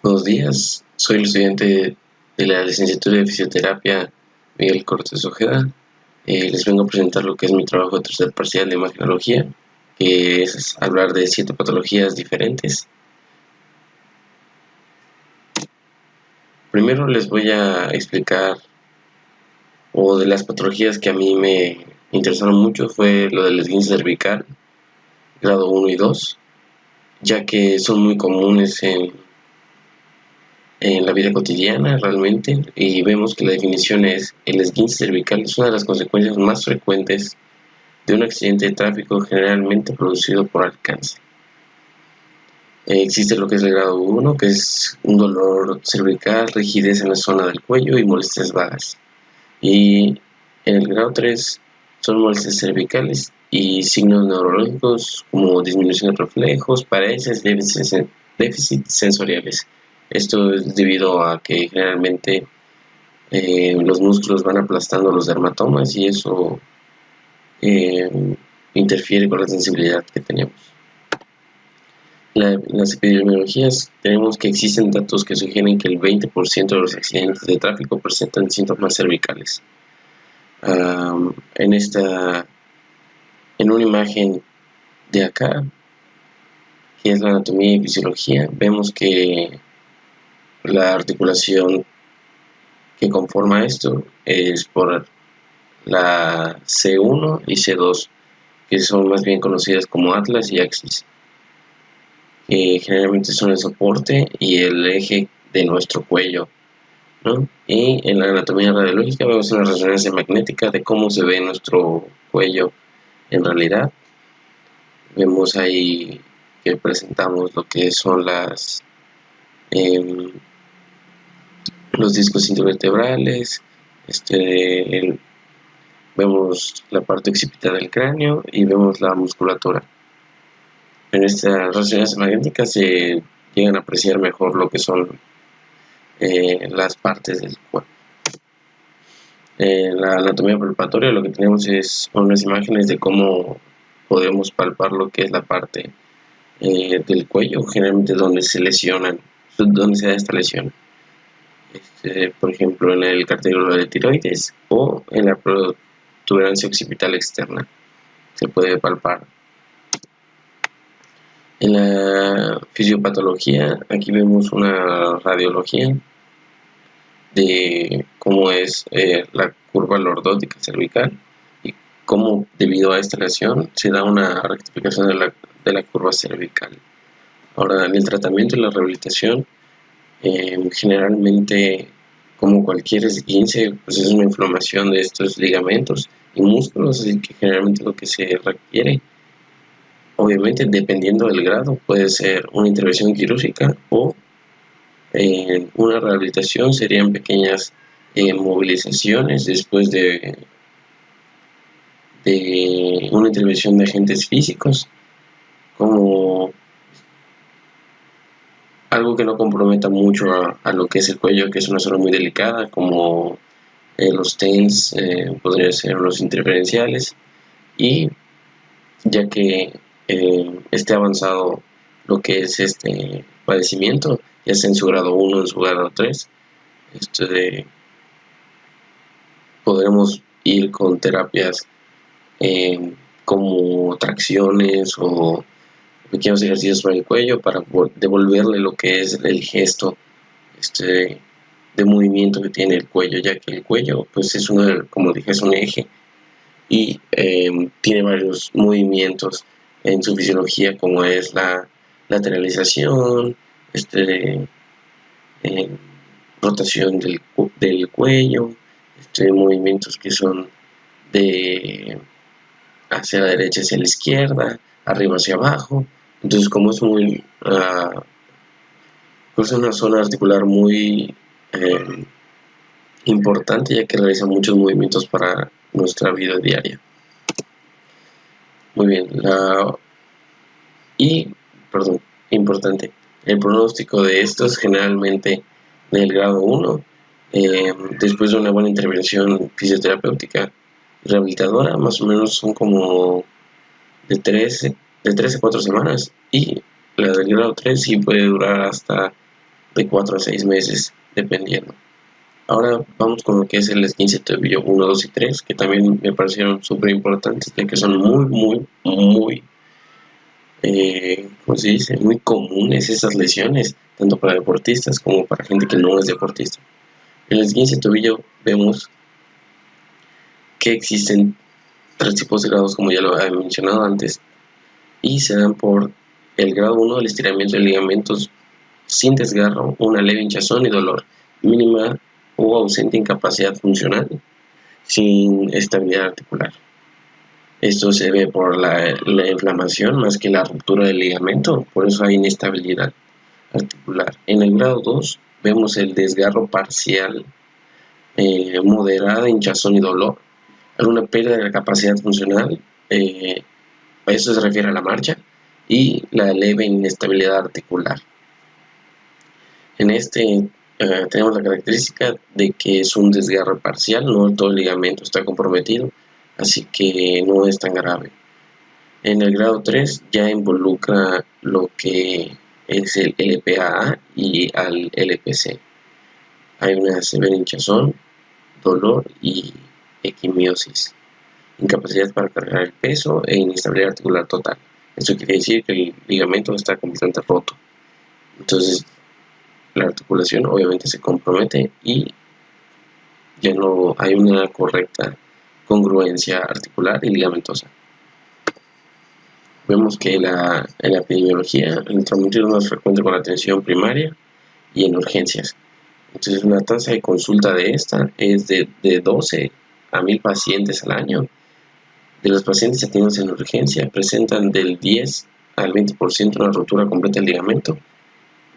Buenos días, soy el estudiante de la licenciatura de fisioterapia Miguel Cortés Ojeda. Les vengo a presentar lo que es mi trabajo de tercer parcial de imagenología, que es hablar de 7 patologías diferentes. Primero les voy a explicar, o de las patologías que a mí me interesaron mucho, fue lo del esguince cervical, grado 1 y 2, ya que son muy comunes en la vida cotidiana realmente, y vemos que la definición es: el esguince cervical es una de las consecuencias más frecuentes de un accidente de tráfico, generalmente producido por alcance. Existe lo que es el grado 1, que es un dolor cervical, rigidez en la zona del cuello y molestias vagas. Y en el grado 3 son molestias cervicales y signos neurológicos como disminución de reflejos, paresis, déficits sensoriales. Esto es debido a que generalmente los músculos van aplastando los dermatomas y eso interfiere con la sensibilidad que tenemos. Las epidemiologías, tenemos que existen datos que sugieren que el 20% de los accidentes de tráfico presentan síntomas cervicales. En una imagen de acá, que es la anatomía y fisiología, vemos que la articulación que conforma esto es por la C1 y C2, que son más bien conocidas como atlas y axis, que generalmente son el soporte y el eje de nuestro cuello, ¿no? Y en la anatomía radiológica vemos una resonancia magnética de cómo se ve nuestro cuello en realidad. Vemos ahí que presentamos lo que son los discos intervertebrales, vemos la parte occipital del cráneo y vemos la musculatura. En esta resonancia magnética se llegan a apreciar mejor lo que son las partes del cuerpo. En la anatomía palpatoria lo que tenemos es unas imágenes de cómo podemos palpar lo que es la parte del cuello, generalmente donde se lesionan, donde se da esta lesión. Por ejemplo, en el cartílago de tiroides o en la protuberancia occipital externa se puede palpar. En la fisiopatología, aquí vemos una radiología de cómo es la curva lordótica cervical y cómo, debido a esta lesión, se da una rectificación de la curva cervical. Ahora, en el tratamiento y la rehabilitación, generalmente, como cualquier esguince, pues es una inflamación de estos ligamentos y músculos, así que generalmente lo que se requiere, obviamente dependiendo del grado, puede ser una intervención quirúrgica o una rehabilitación, serían pequeñas movilizaciones después de una intervención de agentes físicos, como algo que no comprometa mucho a lo que es el cuello, que es una zona muy delicada, como los TENS, podrían ser los interferenciales, y ya que esté avanzado lo que es este padecimiento, ya sea en su grado 1 o en su grado 3, podremos ir con terapias como tracciones o pequeños ejercicios para el cuello para devolverle lo que es el gesto de movimiento que tiene el cuello, ya que el cuello pues es como dije, es un eje y tiene varios movimientos en su fisiología, como es la lateralización, rotación del cuello, movimientos que son de hacia la derecha hacia la izquierda, arriba hacia abajo. Entonces, como es pues una zona articular muy importante, ya que realiza muchos movimientos para nuestra vida diaria. Muy bien, importante, el pronóstico de estos generalmente en el grado 1, después de una buena intervención fisioterapéutica rehabilitadora, más o menos son como de 13 a 4 semanas, y la del grado 3 sí puede durar hasta de 4 a 6 meses, dependiendo. Ahora vamos con lo que es el esguince de tobillo 1, 2 y 3, que también me parecieron súper importantes, ya que son muy, ¿cómo se dice? Muy comunes esas lesiones, tanto para deportistas como para gente que no es deportista. En el esguince de tobillo vemos que existen 3 tipos de grados, como ya lo había mencionado antes, y se dan por el grado 1, el estiramiento de ligamentos sin desgarro, una leve hinchazón y dolor, mínima o ausente incapacidad funcional, sin estabilidad articular. Esto se ve por la inflamación más que la ruptura del ligamento, por eso hay inestabilidad articular. En el grado 2 vemos el desgarro parcial, moderada, hinchazón y dolor, alguna pérdida de la capacidad funcional, a eso se refiere a la marcha, y la leve inestabilidad articular. En este tenemos la característica de que es un desgarre parcial, no todo el ligamento está comprometido, así que no es tan grave. En el grado 3 ya involucra lo que es el LPAA y al LPC. Hay una severa hinchazón, dolor y equimiosis, incapacidad para cargar el peso e inestabilidad articular total. Esto quiere decir que el ligamento está completamente roto. Entonces, la articulación obviamente se compromete y ya no hay una correcta congruencia articular y ligamentosa. Vemos que en la epidemiología el traumatismo es más frecuente con la atención primaria y en urgencias. Entonces la tasa de consulta de esta es de 12 a 1000 pacientes al año. De los pacientes atendidos en urgencia presentan del 10 al 20% una ruptura completa del ligamento,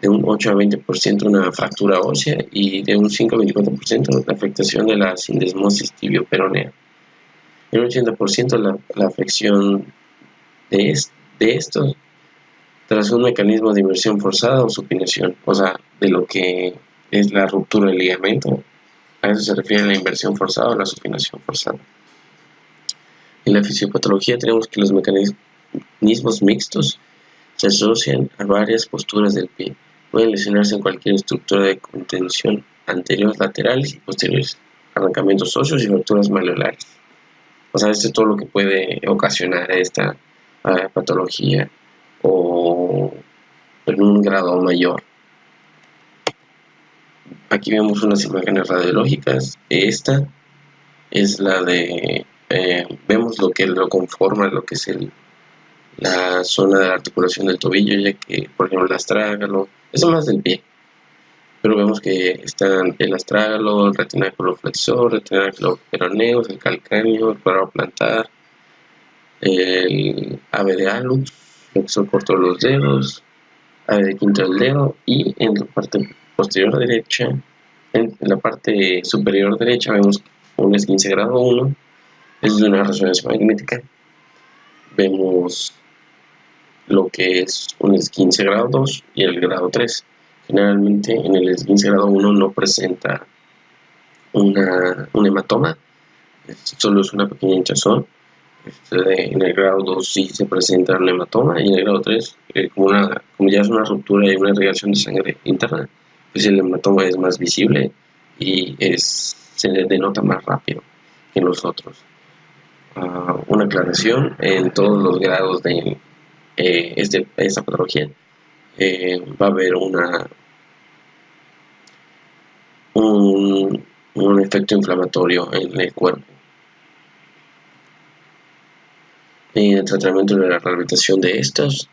de un 8 a 20% una fractura ósea y de un 5 a 24% la afectación de la sindesmosis tibioperonea. El 80% la afección de estos tras un mecanismo de inversión forzada o supinación, o sea, de lo que es la ruptura del ligamento. A eso se refiere la inversión forzada o la supinación forzada. En la fisiopatología tenemos que los mecanismos mixtos se asocian a varias posturas del pie. Pueden lesionarse en cualquier estructura de contención anteriores, laterales y posteriores, arrancamientos óseos y fracturas malleolares. O sea, esto es todo lo que puede ocasionar esta patología o en un grado mayor. Aquí vemos unas imágenes radiológicas. Esta es la de, vemos lo que lo conforma, lo que es la zona de la articulación del tobillo, ya que, por ejemplo, el astrágalo, eso más del pie, pero vemos que están el astrágalo, el retináculo flexor, el retináculo peroneo, el calcáneo, el cuadrado plantar, el ave de hallux, flexor corto de los dedos, ave de quinto del dedo, y en la parte posterior derecha, en la parte superior derecha, vemos un esguince grado 1, es de una resonancia magnética. Vemos lo que es un esguince grado 2 y el grado 3. Generalmente en el esguince grado 1 no presenta un hematoma, solo es una pequeña hinchazón. En el grado 2 sí se presenta un hematoma, y en el grado 3, como ya es una ruptura y una irrigación de sangre interna, pues el hematoma es más visible y se denota más rápido que en los otros. Una aclaración: en todos los grados de esta patología va a haber un efecto inflamatorio en el cuerpo. El tratamiento de la rehabilitación de estos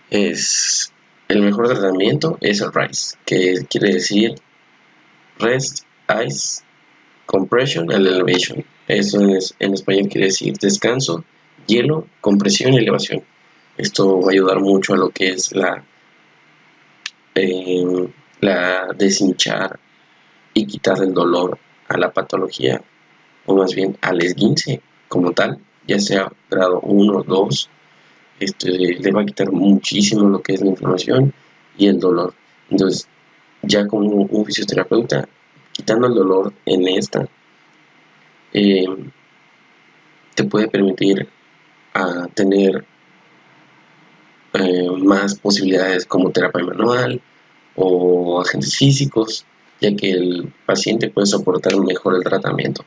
el mejor tratamiento es el RICE, que quiere decir Rest, Ice, Compression and Elevation. Eso en español quiere decir descanso, hielo, compresión y elevación. Esto va a ayudar mucho a lo que es la deshinchar y quitar el dolor a la patología, o más bien al esguince como tal, ya sea grado 1 o 2. Le va a quitar muchísimo lo que es la inflamación y el dolor. Entonces, ya como un fisioterapeuta, quitando el dolor en esta, te puede permitir tener más posibilidades como terapia manual o agentes físicos, ya que el paciente puede soportar mejor el tratamiento.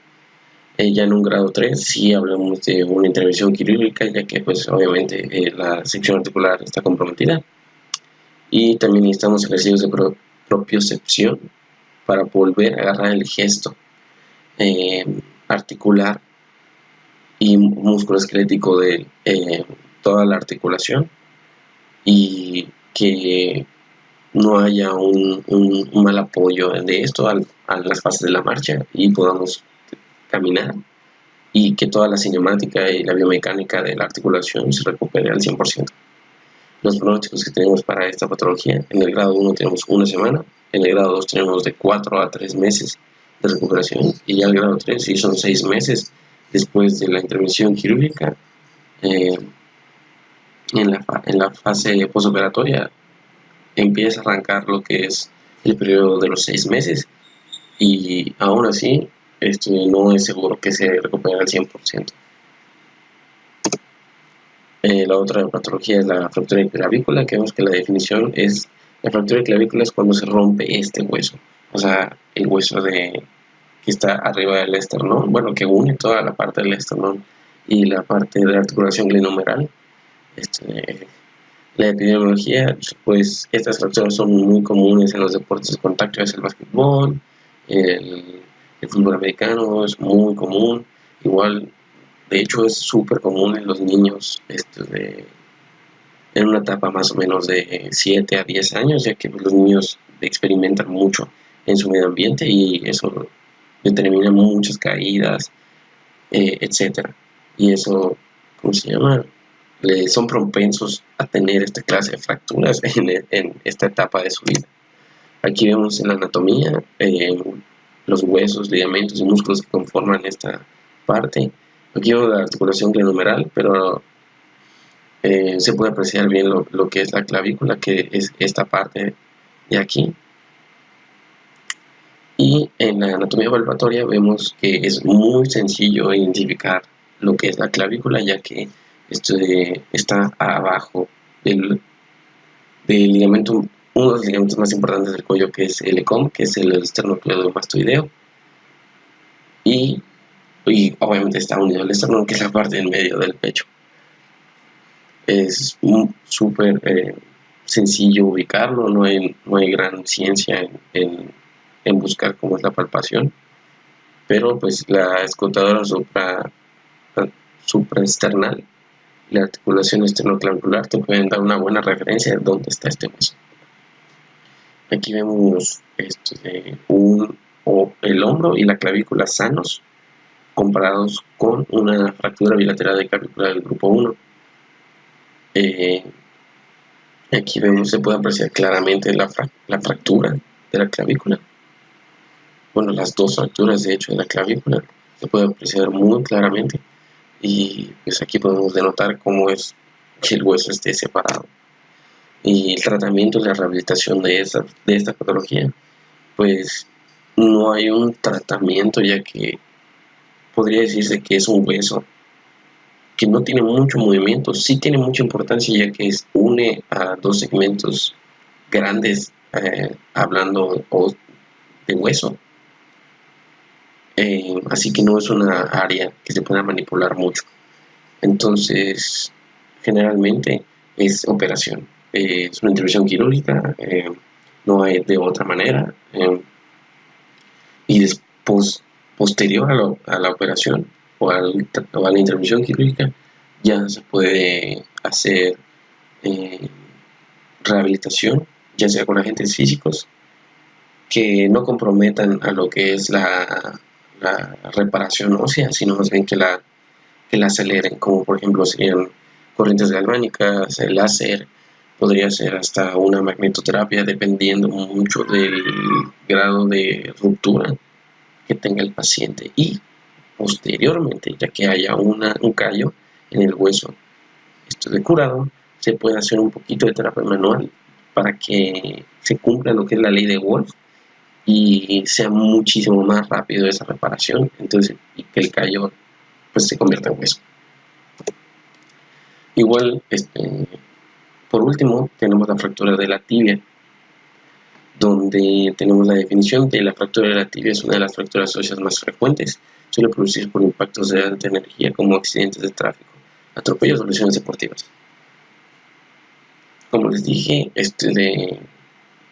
Ya en un grado 3 sí hablamos de una intervención quirúrgica, ya que pues obviamente la sección articular está comprometida, y también necesitamos ejercicios de propiocepción para volver a agarrar el gesto eh, articular y musculoesquelético de toda la articulación, y que no haya un mal apoyo de esto a las fases de la marcha y podamos caminar, y que toda la cinemática y la biomecánica de la articulación se recupere al 100%. Los pronósticos que tenemos para esta patología: en el grado 1 tenemos una semana, en el grado 2 tenemos de 4 a 3 meses de recuperación, y ya el grado 3 sí son 6 meses después de la intervención quirúrgica. Eh, en la fase postoperatoria empieza a arrancar lo que es el periodo de los 6 meses, y aún así no es seguro que se recupere al 100%. La otra patología es la fractura de clavícula, que vemos que la definición es: la fractura de clavícula es cuando se rompe este hueso, o sea, el hueso que está arriba del esternón, bueno, que une toda la parte del esternón y la parte de la articulación glenohumeral. La epidemiología, pues estas fracturas son muy comunes en los deportes de contacto, es el básquetbol, el, el fútbol americano es muy común, igual, de hecho es súper común en los niños en una etapa más o menos de 7 a 10 años, ya que los niños experimentan mucho en su medio ambiente y eso determina muchas caídas, etcétera. Y eso, ¿cómo se llama? Son propensos a tener esta clase de fracturas en esta etapa de su vida. Aquí vemos en la anatomía los huesos, ligamentos y músculos que conforman esta parte. Aquí vemos la articulación glenohumeral, pero se puede apreciar bien lo que es la clavícula, que es esta parte de aquí. Y en la anatomía palpatoria vemos que es muy sencillo identificar lo que es la clavícula, ya que está abajo del ligamento, uno de los ligamentos más importantes del cuello, que es el ECOM, que es el esternocleidomastoideo, y obviamente está unido al esternón, que es la parte en medio del pecho. Es súper sencillo ubicarlo, no hay gran ciencia en buscar cómo es la palpación, pero pues la escotadora supraesternal y la articulación esternoclavicular te pueden dar una buena referencia de dónde está este hueso. Aquí vemos el hombro y la clavícula sanos comparados con una fractura bilateral de clavícula del grupo 1. Aquí se puede apreciar claramente la fractura de la clavícula. Bueno, las dos fracturas de hecho de la clavícula se puede apreciar muy claramente, y pues aquí podemos denotar cómo es que el hueso esté separado. Y el tratamiento y la rehabilitación de esta patología, pues no hay un tratamiento, ya que podría decirse que es un hueso que no tiene mucho movimiento. Sí tiene mucha importancia, ya que une a dos segmentos grandes, hablando de hueso, así que no es una área que se pueda manipular mucho. Entonces generalmente es operación, es una intervención quirúrgica, no hay de otra manera, y después, posterior a la operación o a la intervención quirúrgica, ya se puede hacer rehabilitación, ya sea con agentes físicos que no comprometan a lo que es la reparación ósea, sino más bien que la aceleren, como por ejemplo serían corrientes galvánicas, el láser, podría ser hasta una magnetoterapia, dependiendo mucho del grado de ruptura que tenga el paciente. Y posteriormente, ya que haya un callo en el hueso de curado, se puede hacer un poquito de terapia manual para que se cumpla lo que es la ley de Wolf y sea muchísimo más rápido esa reparación, entonces, y que el callo pues se convierta en hueso. Igual, por último, tenemos la fractura de la tibia. donde tenemos la definición de la fractura de la tibia. Es una de las fracturas óseas más frecuentes. Suele producirse por impactos de alta energía como accidentes de tráfico, atropellos o lesiones deportivas. Como les dije,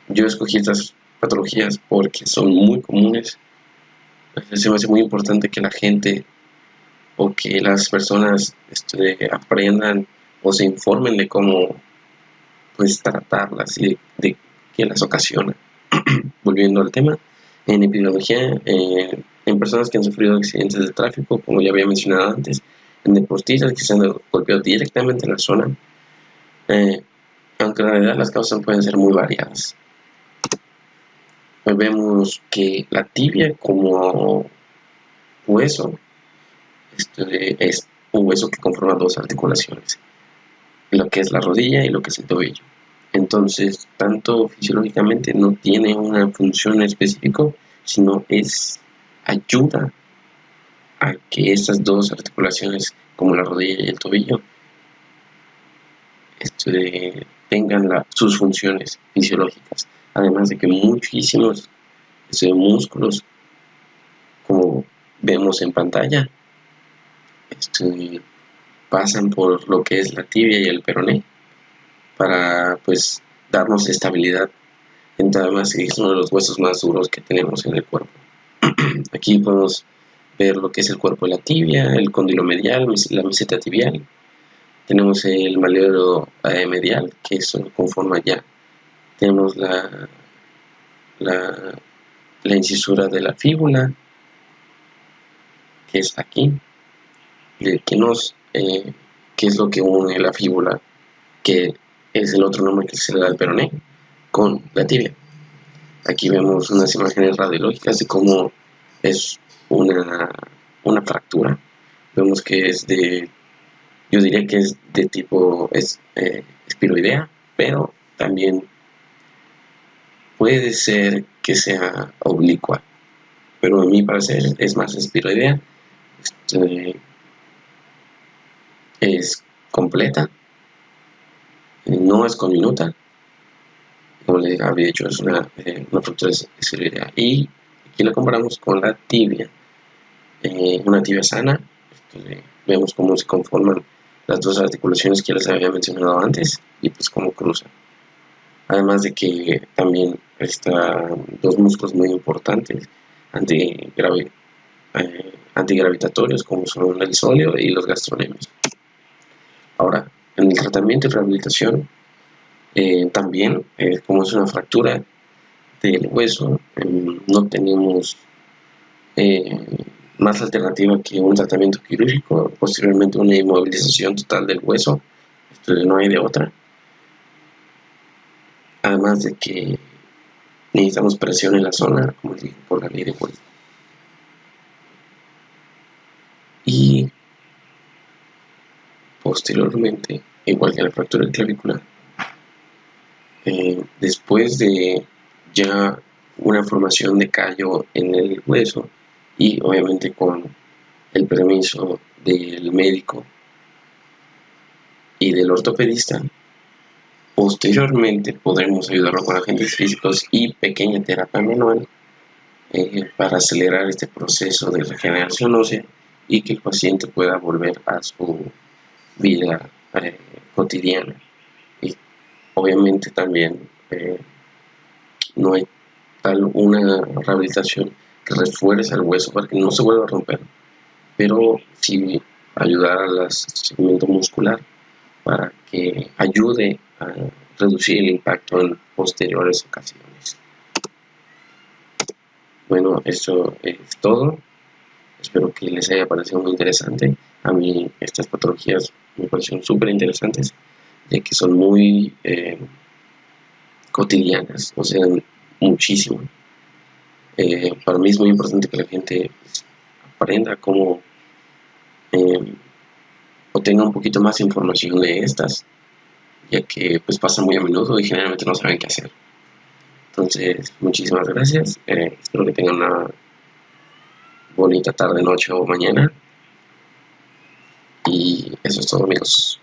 yo escogí estas patologías porque son muy comunes. Se me hace muy importante que la gente o que las personas aprendan o se informen de cómo pues tratarlas y de qué las ocasiona. Volviendo al tema, en epidemiología, en personas que han sufrido accidentes de tráfico, como ya había mencionado antes, en deportistas que se han golpeado directamente en la zona, aunque en realidad las causas pueden ser muy variadas. Pues vemos que la tibia como hueso es un hueso que conforma dos articulaciones, lo que es la rodilla y lo que es el tobillo. Entonces, tanto fisiológicamente no tiene una función específica, sino es ayuda a que estas dos articulaciones, como la rodilla y el tobillo, tengan sus funciones fisiológicas. Además de que muchísimos músculos, como vemos en pantalla, pasan por lo que es la tibia y el peroné para pues darnos estabilidad. Además es uno de los huesos más duros que tenemos en el cuerpo. Aquí podemos ver lo que es el cuerpo de la tibia, el cóndilo medial, la meseta tibial. Tenemos el malleolo medial, que eso conforma ya. Tenemos la incisura de la fíbula, que es aquí, que es lo que une la fíbula, que es el otro nombre que se le da al peroné, con la tibia. Aquí vemos unas imágenes radiológicas de cómo es una fractura. Vemos que yo diría que es de tipo espiroidea, pero también puede ser que sea oblicua. Pero a mi parecer es más espiroidea. Es completa, no es conminuta. Como les había dicho, es una fractura espiroidea. Y aquí la comparamos con la tibia. Una tibia sana, vemos cómo se conforman las dos articulaciones que les había mencionado antes y pues cómo cruzan. Además de que también están dos músculos muy importantes antigravitatorios como son el sóleo y los gastrocnemios. Ahora, en el tratamiento y rehabilitación, también, como es una fractura del hueso, no tenemos más alternativa que un tratamiento quirúrgico, posteriormente una inmovilización total del hueso. No hay de otra. Además de que necesitamos presión en la zona, como dije, por la ley de Wolff. Y posteriormente, igual que la fractura clavicular, después de ya una formación de callo en el hueso y obviamente con el permiso del médico y del ortopedista, posteriormente podremos ayudarlo con agentes físicos y pequeña terapia manual para acelerar este proceso de regeneración ósea y que el paciente pueda volver a su vida cotidiana. Y obviamente también no hay una rehabilitación que refuerce el hueso para que no se vuelva a romper, pero sí ayudar al segmento muscular para que ayude a reducir el impacto en posteriores ocasiones. Bueno, eso es todo. Espero que les haya parecido muy interesante. A mí estas patologías me parecieron súper interesantes, ya que son muy cotidianas, o sea, muchísimo. Para mí es muy importante que la gente aprenda cómo o tenga un poquito más información de estas, ya que pues pasa muy a menudo y generalmente no saben qué hacer. Entonces, muchísimas gracias. Espero que tengan una bonita tarde, noche o mañana. Y eso es todo, amigos.